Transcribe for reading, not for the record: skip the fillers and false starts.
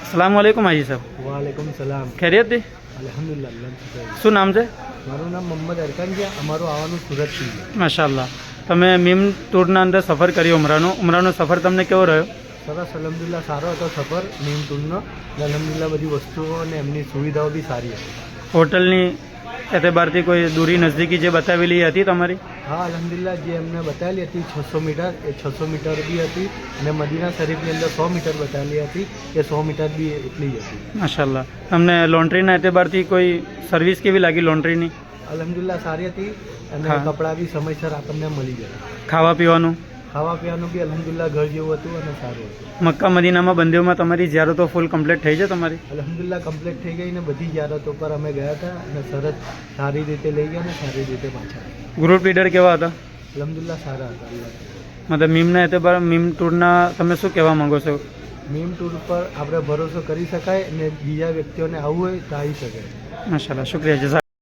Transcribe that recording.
अस्सलाम वालेकुम हाजी साहब। वालेकुम सलाम। खैरियत थी? અલ્હમ્દુલિલ્લાહ। શું નામ છે? મારું નામ મોહમ્મદ અરકાન છે। અમારું આવવાનું સુરતથી છે। માશાલ્લાહ। તમે મીમ ટૂરના અંદર સફર કર્યો ઉમરાનો સફર તમને કેવો રહ્યો? સરસ, અલ્હમ્દુલિલ્લાહ સારો હતો સફર નીમ ટૂરનો। અલ્હમ્દુલિલ્લાહ બધી વસ્તુઓ અને એમની સુવિધાઓ બી સારી હતી। હોટલની એતબારથી કોઈ દૂરી નજદીકી જે બતાવેલી હતી તમારી? હા, અલ્હમ્દુલિલ્લાહ જે એમને બતાવેલી હતી 600 મીટર, એ 600 મીટર બી હતી અને મદીના શરીફની અંદર 100 મીટર બતાવેલી હતી, એ 100 મીટર બી એટલી જ હતી। માશાલ્લાહ। તમને લોન્ડ્રીના એતબારથી કોઈ સર્વિસ કેવી લાગી લોન્ડ્રીની? અલ્હમ્દુલિલ્લાહ સારી હતી અને હા। કપડાં બી સમયસર આપણને મળી ગયા। ખાવા પીવાનું? ખાવા પીવાનું બી અલ્હમ્દુલિલ્લાહ ઘર જેવું હતું અને સારું હતું। મક્કા મદીનામાં બંદીઓમાં તમારી ઝિયારતો ફૂલ કમ્પ્લીટ થઈ છે તમારી? અલ્હમ્દુલિલ્લાહ કમ્પ્લીટ થઈ ગઈ ને બધી ઝિયારતો પર અમે ગયા હતા અને સરસ સારી રીતે લઈ ગયા ને સારી રીતે પાછા આવ્યા। ગ્રુપ લીડર કેવા હતા? અલ્હમ્દુલિલ્લાહ સારા હતા અલ્લાહ। મતલબ મીમના એતબાર મીમ ટૂરના તમે શું કહેવા માંગો છો? મીમ ટૂર પર આપણે ભરોસો કરી શકાય અને બીજા વ્યક્તિઓને આવવું હોય તો આવી શકે। માશાલ્લાહ, શુક્રિયા, જઝાક